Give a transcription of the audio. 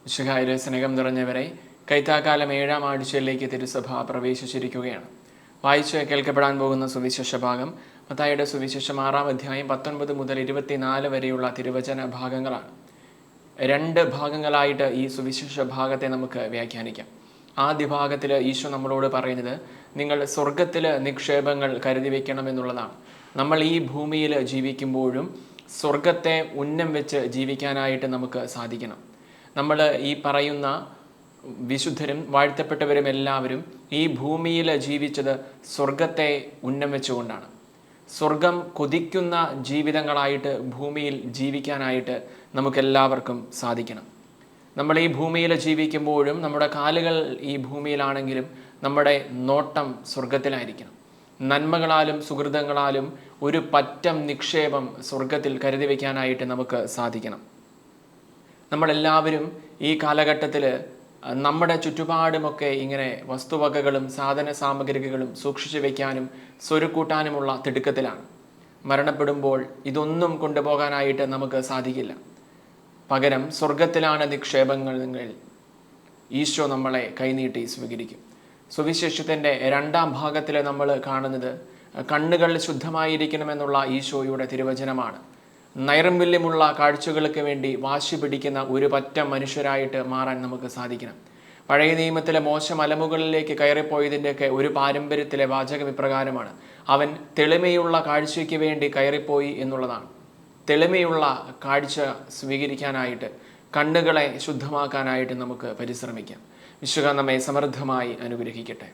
വിശുഹായിലെ സ്നേഹം നിറഞ്ഞവരെ, കൈത്താക്കാലം 7-ാം ആഴ്ചയിലേക്ക് തിരുസഭ പ്രവേശിച്ചിരിക്കുകയാണ്. വായിച്ച് കേൾക്കപ്പെടാൻ പോകുന്ന സുവിശേഷ ഭാഗം മത്തായിയുടെ സുവിശേഷം 6-ാം അധ്യായം 19 മുതൽ 24 വരെയുള്ള തിരുവചന ഭാഗങ്ങളാണ്. 2 ഭാഗങ്ങളായിട്ട് ഈ സുവിശേഷ ഭാഗത്തെ നമുക്ക് വ്യാഖ്യാനിക്കാം. ആദ്യ ഭാഗത്തിൽ ഈശോ നമ്മളോട് പറയുന്നത് നിങ്ങൾ സ്വർഗത്തിൽ നിക്ഷേപങ്ങൾ കരുതി വയ്ക്കണമെന്നുള്ളതാണ്. നമ്മൾ ഈ ഭൂമിയിൽ ജീവിക്കുമ്പോഴും സ്വർഗത്തെ ഉന്നം വെച്ച് ജീവിക്കാനായിട്ട് നമുക്ക് സാധിക്കണം. നമ്മൾ ഈ പറയുന്ന വിശുദ്ധരും വാഴ്ത്തപ്പെട്ടവരും എല്ലാവരും ഈ ഭൂമിയിൽ ജീവിച്ചത് സ്വർഗത്തെ ഉന്നം വെച്ചുകൊണ്ടാണ്. സ്വർഗം കൊതിക്കുന്ന ജീവിതങ്ങളായിട്ട് ഭൂമിയിൽ ജീവിക്കാനായിട്ട് നമുക്കെല്ലാവർക്കും സാധിക്കണം. നമ്മൾ ഈ ഭൂമിയിൽ ജീവിക്കുമ്പോഴും നമ്മുടെ കാലുകൾ ഈ ഭൂമിയിലാണെങ്കിലും നമ്മുടെ നോട്ടം സ്വർഗത്തിലായിരിക്കണം. നന്മകളാലും സുഹൃതങ്ങളാലും ഒരു പറ്റം നിക്ഷേപം സ്വർഗത്തിൽ കരുതി വയ്ക്കാനായിട്ട് നമുക്ക് സാധിക്കണം. നമ്മളെല്ലാവരും ഈ കാലഘട്ടത്തിൽ നമ്മുടെ ചുറ്റുപാടുമൊക്കെ ഇങ്ങനെ വസ്തുവകകളും സാധന സാമഗ്രികളും സൂക്ഷിച്ചു വയ്ക്കാനും സ്വരുക്കൂട്ടാനുമുള്ള തിടുക്കത്തിലാണ്. മരണപ്പെടുമ്പോൾ ഇതൊന്നും കൊണ്ടുപോകാനായിട്ട് നമുക്ക് സാധിക്കില്ല. പകരം സ്വർഗത്തിലാണ് നിക്ഷേപങ്ങൾ. ഈശോ നമ്മളെ കൈനീട്ടി സ്വീകരിക്കും. സുവിശേഷത്തിൻ്റെ 2-ാം ഭാഗത്തിൽ നമ്മൾ കാണുന്നത് കണ്ണുകൾ ശുദ്ധമായിരിക്കണമെന്നുള്ള ഈശോയുടെ തിരുവചനമാണ്. നൈർമല്യമുള്ള കാഴ്ചകൾക്ക് വേണ്ടി വാശി പിടിക്കുന്ന ഒരു പറ്റം മനുഷ്യരായിട്ട് മാറാൻ നമുക്ക് സാധിക്കണം. പഴയ നിയമത്തിലെ മോശ മലമുകളിലേക്ക് കയറിപ്പോയതിൻ്റെയൊക്കെ ഒരു പാരമ്പര്യത്തിലെ വാചകം ഇപ്രകാരമാണ്: അവൻ തെളിമയുള്ള കാഴ്ചയ്ക്ക് വേണ്ടി കയറിപ്പോയി എന്നുള്ളതാണ്. തെളിമയുള്ള കാഴ്ച സ്വീകരിക്കാനായിട്ട്, കണ്ണുകളെ ശുദ്ധമാക്കാനായിട്ട് നമുക്ക് പരിശ്രമിക്കാം. വിശുദ്ധ നമ്മെ സമൃദ്ധമായി അനുഗ്രഹിക്കട്ടെ.